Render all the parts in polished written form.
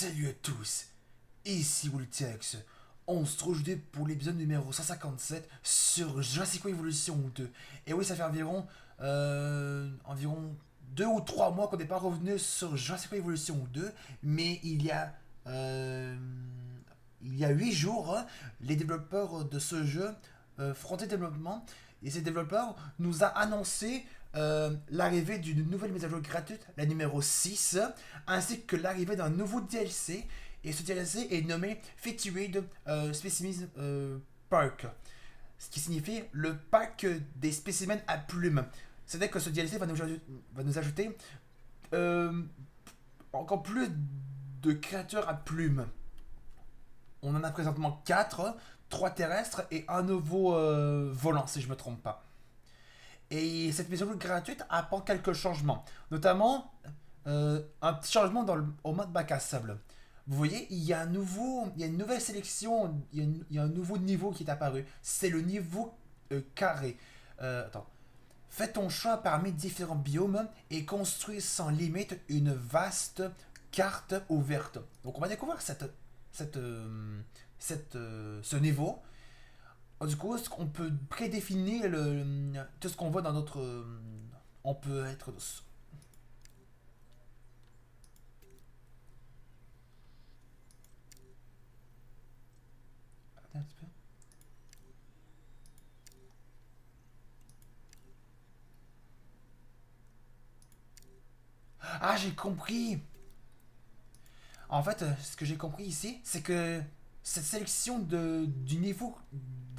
Salut à tous, ici Woltex. On se retrouve aujourd'hui pour l'épisode numéro 157 sur Jurassic World Evolution 2. Et oui, ça fait environ 2 ou 3 mois qu'on n'est pas revenu sur Jurassic World Evolution 2, mais il y a 8 jours, hein, les développeurs de ce jeu, Frontier Développement, et ces développeurs nous a annoncé l'arrivée d'une nouvelle mise à jour gratuite, la numéro 6, ainsi que l'arrivée d'un nouveau DLC. Et ce DLC est nommé Featured Specimens Park, ce qui signifie le parc des spécimens à plumes. C'est-à-dire que ce DLC va nous ajouter euh, encore plus de créatures à plumes. On en a présentement 4, 3 terrestres et un nouveau volant, si je ne me trompe pas. Et cette mise à jour gratuite apporte quelques changements, notamment un petit changement au mode bac à sable. Vous voyez, il y a une nouvelle sélection, il y a un nouveau niveau qui est apparu. C'est le niveau carré. Attends. Fais ton choix parmi différents biomes et construis sans limite une vaste carte ouverte. Donc on va découvrir ce niveau. Du coup, on peut prédéfinir tout ce qu'on voit dans notre. On peut être. Attends un petit peu. Ah, j'ai compris! En fait, ce que j'ai compris ici, c'est que cette sélection des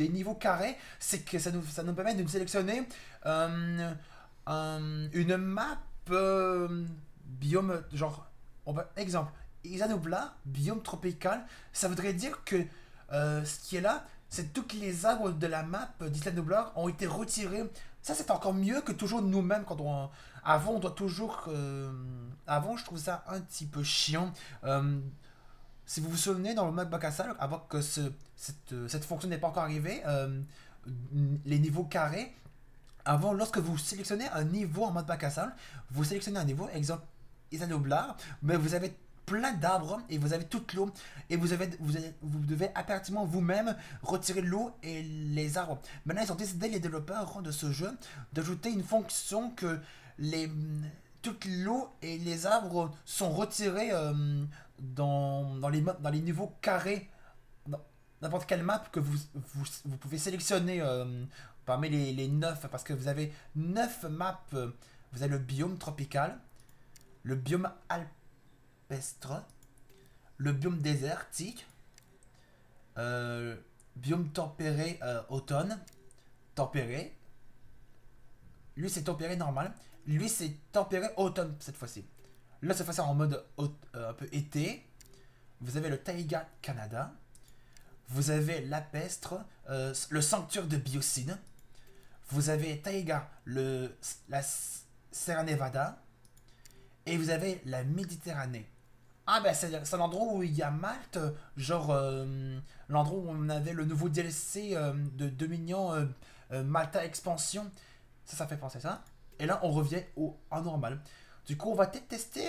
niveaux carrés, c'est que ça nous permet de nous sélectionner une map biome, genre, exemple, Isanobla, biome tropical, ça voudrait dire que ce qui est là, c'est tous les arbres de la map d'Isla Nublar ont été retirés. Ça, c'est encore mieux que toujours nous-mêmes quand on. Avant, on doit toujours. Avant, je trouve ça un petit peu chiant. Euh, Si vous vous souvenez, dans le mode bac à sable, avant que cette fonction n'ait pas encore arrivé, les niveaux carrés, avant, lorsque vous sélectionnez un niveau en mode bac à sable, vous sélectionnez un niveau, exemple Isanoblar, mais vous avez plein d'arbres et vous avez toute l'eau et vous devez impérativement vous-même retirer l'eau et les arbres. Maintenant, ils ont décidé, les développeurs de ce jeu, d'ajouter une fonction que les, toute l'eau et les arbres sont retirés dans les niveaux carrés, dans n'importe quelle map que vous pouvez sélectionner parmi les 9, parce que vous avez 9 maps. Vous avez le biome tropical, le biome alpestre, le biome désertique, euh, biome tempéré automne, tempéré. Lui, c'est tempéré normal. Lui, c'est tempéré automne cette fois-ci. Là, cette fois-ci en mode un peu été. Vous avez le Taïga Canada. Vous avez l'Apestre, le Sanctuaire de Biocine. Vous avez Taïga, la Sierra Nevada. Et vous avez la Méditerranée. Ah ben c'est l'endroit où il y a Malte, genre l'endroit où on avait le nouveau DLC de Dominion Malta Expansion. Ça fait penser à ça. Et là on revient en normal. Du coup on va peut-être tester...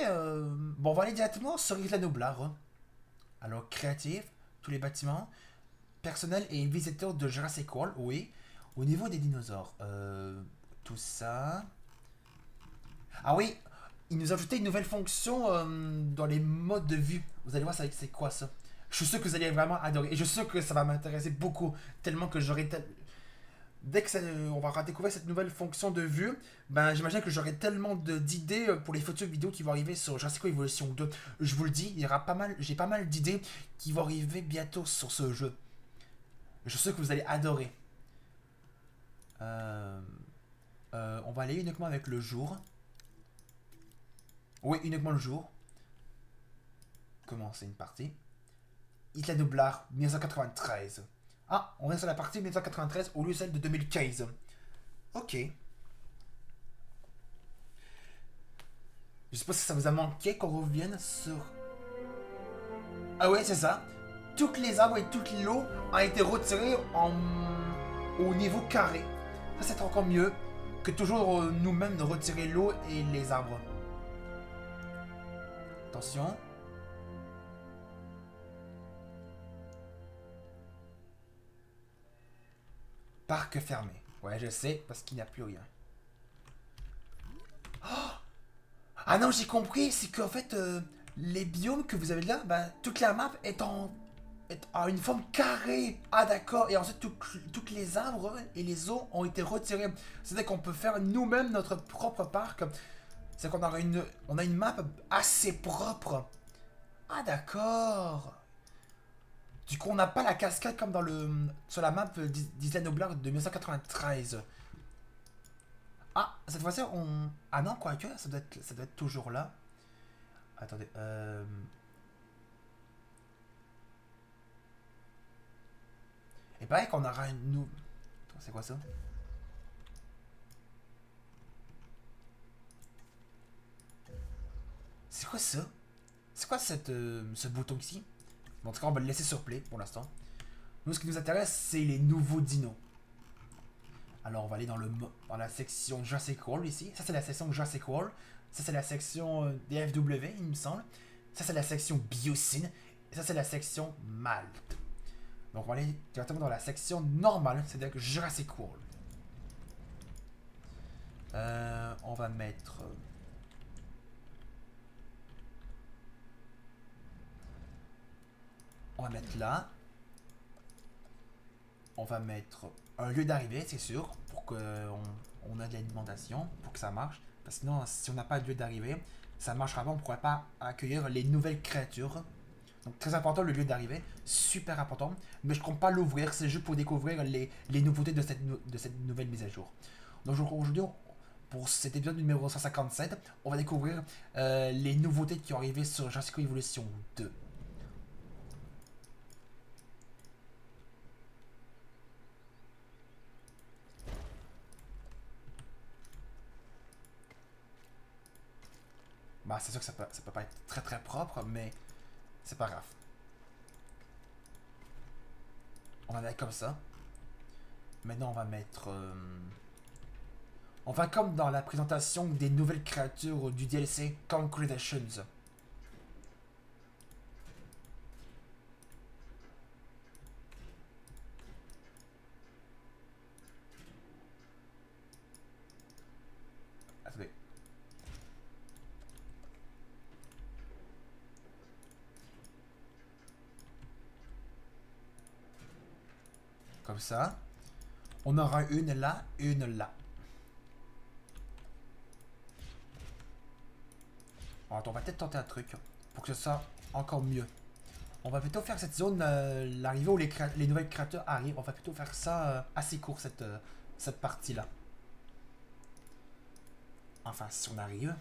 Bon on va aller directement sur Isla Nublar, hein. Alors créatif, tous les bâtiments, personnel et visiteurs de Jurassic World, oui. Au niveau des dinosaures, tout ça... Ah oui, il nous a ajouté une nouvelle fonction dans les modes de vue. Vous allez voir, c'est quoi ça? Je suis sûr que vous allez vraiment adorer. Et je suis sûr que ça va m'intéresser beaucoup. Tellement que dès que on va découvrir cette nouvelle fonction de vue, ben j'imagine que j'aurai tellement d'idées pour les futures vidéos qui vont arriver sur Jurassic World Evolution 2. Je vous le dis, j'ai pas mal d'idées qui vont arriver bientôt sur ce jeu. Je suis sûr que vous allez adorer. Euh, on va aller uniquement avec le jour. Oui, uniquement le jour. Commencer une partie. Isla Nublar, 1993. Ah, on est sur la partie 1993 au lieu de celle de 2015. Ok. Je sais pas si ça vous a manqué qu'on revienne sur... Ah ouais, c'est ça. Toutes les arbres et toute l'eau ont été retirées au niveau carré. Ça, c'est encore mieux que toujours nous-mêmes de retirer l'eau et les arbres. Attention. Parc fermé. Ouais, je sais, parce qu'il n'y a plus rien. Ah non, j'ai compris, c'est qu'en fait, les biomes que vous avez là, bah, toute la map est en une forme carrée. Ah d'accord, et ensuite toutes les arbres et les eaux ont été retirés. C'est-à-dire qu'on peut faire nous-mêmes notre propre parc. C'est qu'on aura on a une map assez propre. Ah d'accord. Du coup, on n'a pas la cascade comme sur la map d'Island Black de 1993. Ah, cette fois-ci, on... Ah non, quoique, ça doit être toujours là. Attendez, Et pareil qu'on aura une... Attends, c'est quoi ça? C'est quoi ça? C'est quoi ce bouton ici? Bon, en tout cas, on va le laisser sur play pour l'instant. Nous, ce qui nous intéresse, c'est les nouveaux dinos. Alors, on va aller dans la section Jurassic World ici. Ça, c'est la section Jurassic World. Ça, c'est la section DFW, il me semble. Ça, c'est la section Biocine. Et ça, c'est la section Malte. Donc, on va aller directement dans la section normale, c'est-à-dire que Jurassic World. On va mettre... On va mettre là. On va mettre un lieu d'arrivée, c'est sûr, pour qu'on on ait de l'alimentation, pour que ça marche. Parce que sinon, si on n'a pas de lieu d'arrivée, ça ne marchera pas, on ne pourra pas accueillir les nouvelles créatures. Donc très important le lieu d'arrivée, super important. Mais je ne compte pas l'ouvrir, c'est juste pour découvrir les nouveautés de cette nouvelle mise à jour. Donc aujourd'hui, pour cet épisode numéro 157, on va découvrir les nouveautés qui ont arrivé sur Jurassic Evolution 2. Bah, c'est sûr que ça peut pas être très très propre, mais c'est pas grave. On va mettre comme ça. Maintenant, on va mettre... On va comme dans la présentation des nouvelles créatures du DLC Concretions. Attendez. Comme ça. On aura une là et une là. Alors, on va peut-être tenter un truc pour que ce soit encore mieux. On va plutôt faire cette zone, l'arrivée où les nouvelles créatures arrivent. On va plutôt faire ça assez court, cette partie-là. Enfin, si on arrive.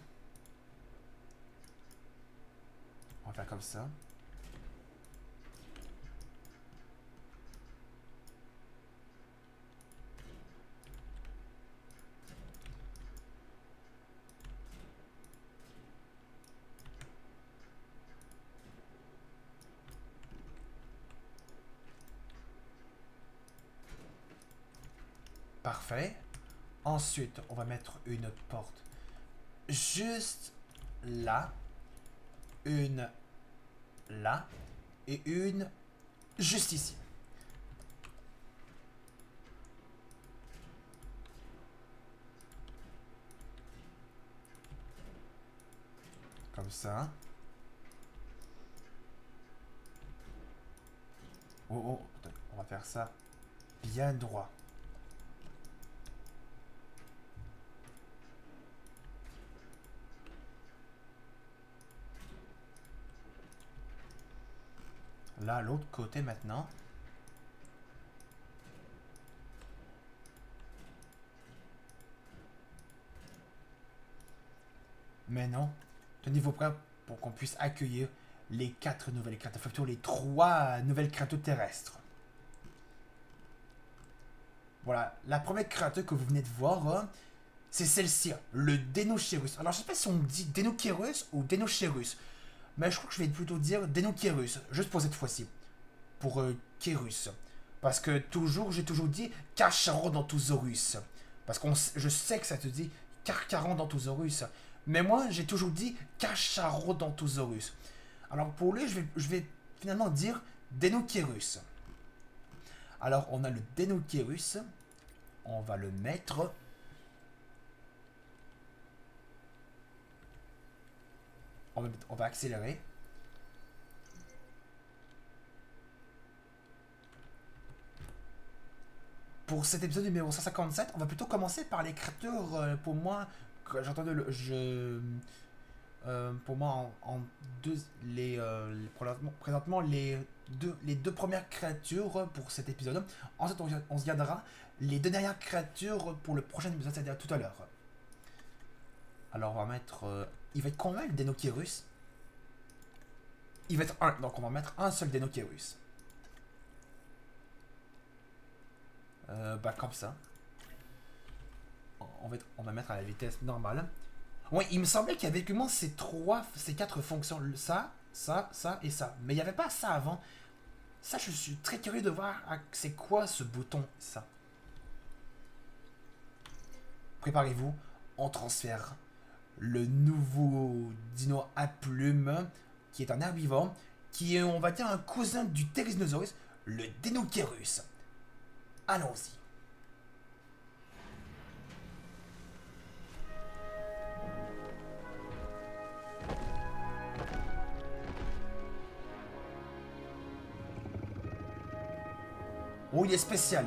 On va faire comme ça. Parfait. Ensuite, on va mettre une porte juste là. Une là. Et une juste ici. Comme ça. Oh, oh, on va faire ça bien droit. Là, l'autre côté maintenant. Maintenant, tenez-vous prêts pour qu'on puisse accueillir les 4 nouvelles créatures, enfin plutôt les 3 nouvelles créatures terrestres. Voilà, la première créature que vous venez de voir, c'est celle-ci, le Deinocheirus. Alors je sais pas si on dit Deinocheirus ou Deinocheirus, mais je crois que je vais plutôt dire Deinocheirus, juste pour cette fois-ci, pour Kérus. Parce que j'ai toujours dit Carcharodontosaurus. Parce que je sais que ça te dit Carcharodontosaurus. Mais moi, j'ai toujours dit Carcharodontosaurus. Alors pour lui, je vais finalement dire Deinocheirus. Alors on a le Deinocheirus. On va le mettre. On va accélérer. Pour cet épisode numéro 157, on va plutôt commencer par les créatures. Pour moi, j'ai entendu pour moi, en deux, présentement les deux premières créatures pour cet épisode. Ensuite, on se gardera les deux dernières créatures pour le prochain épisode, c'est-à-dire tout à l'heure. Alors, on va mettre. Il va être combien le Deinocheirus? Il va être 1, donc on va mettre un seul Deinocheirus. Comme ça. On va mettre à la vitesse normale. Oui, il me semblait qu'il y avait uniquement ces 4 fonctions. Ça et ça. Mais il n'y avait pas ça avant. Ça, je suis très curieux de voir c'est quoi ce bouton, ça. Préparez-vous, on transfère le nouveau dino à plumes, qui est un herbivore, qui est, on va dire, un cousin du Therizinosaurus, le Deinocheirus. Allons-y. Oh, il est spécial.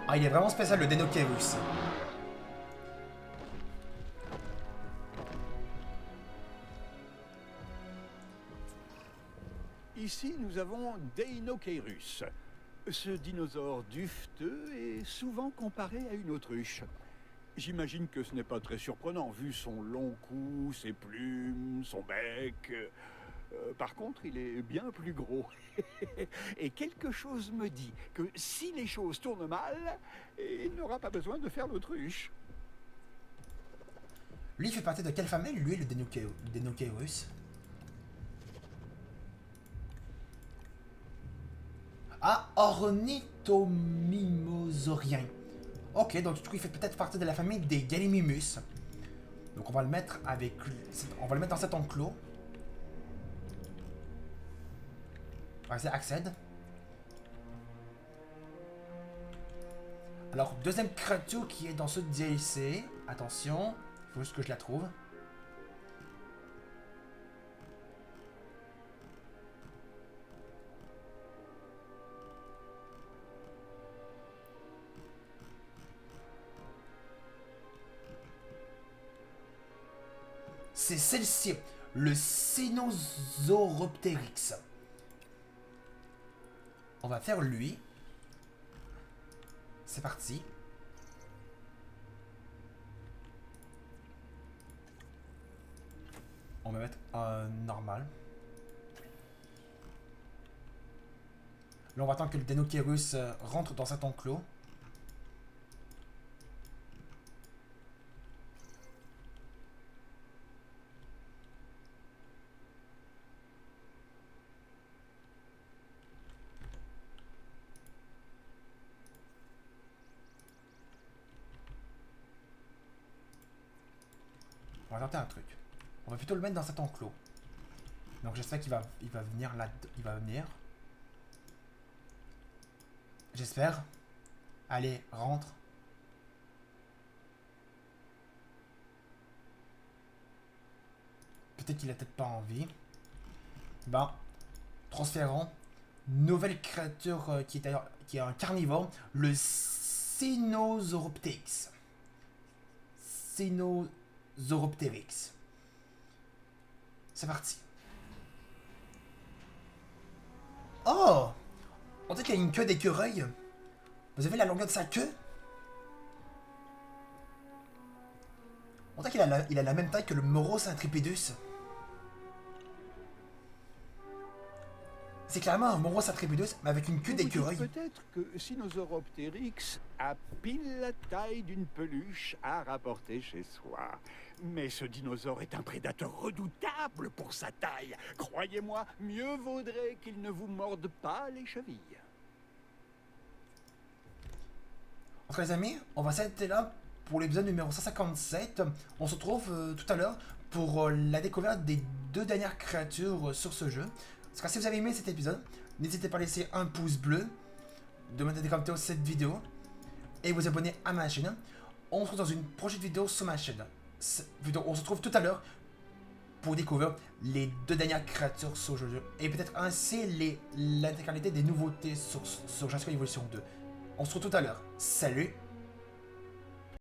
Ah, il est vraiment spécial, le Deinocheirus. Ici, nous avons Deinocheirus. Ce dinosaure dufteux est souvent comparé à une autruche. J'imagine que ce n'est pas très surprenant, vu son long cou, ses plumes, son bec. Par contre, il est bien plus gros. Et quelque chose me dit que si les choses tournent mal, il n'aura pas besoin de faire l'autruche. Lui, il fait partie de quelle famille, lui, le Deinocheirus? Ah, ornithomimosaurien. Ok, donc du coup, il fait peut-être partie de la famille des Gallimimus. Donc on va le mettre avec... On va le mettre dans cet enclos. Vas-y, accède. Alors, deuxième créature qui est dans ce DLC. Attention, il faut juste que je la trouve. C'est celle-ci, le Sinosauropteryx. On va faire lui. C'est parti. On va mettre un normal. Là, on va attendre que le Deinocheirus rentre dans cet enclos. On va tenter un truc. On va plutôt le mettre dans cet enclos. Donc j'espère qu'il va venir là. Il va venir. J'espère. Allez, rentre. Peut-être qu'il a peut-être pas envie. Ben, transférons. Nouvelle créature qui est un carnivore. Le Sinosauropteryx. Sinosauropteryx. C'est parti. Oh! On dirait qu'il y a une queue d'écureuil. Vous avez la longueur de sa queue? On dirait qu'il a la même taille que le Moros intrepidus. C'est clairement un Moros intrepidus, mais avec une queue d'écureuil. Peut-être que Sinosauropteryx a pile la taille d'une peluche à rapporter chez soi. Mais ce dinosaure est un prédateur redoutable pour sa taille. Croyez-moi, mieux vaudrait qu'il ne vous morde pas les chevilles. Donc les amis, on va s'arrêter là pour l'épisode numéro 157. On se retrouve tout à l'heure pour la découverte des deux dernières créatures sur ce jeu. Donc, si vous avez aimé cet épisode, n'hésitez pas à laisser un pouce bleu, de mettre des commentaires sur cette vidéo. et vous abonner à ma chaîne. On se retrouve dans une prochaine vidéo sur ma chaîne. On se retrouve tout à l'heure pour découvrir les 2 dernières créatures sur le jeu et peut-être ainsi l'intégralité des nouveautés sur Jasper Evolution 2. On se retrouve tout à l'heure. Salut!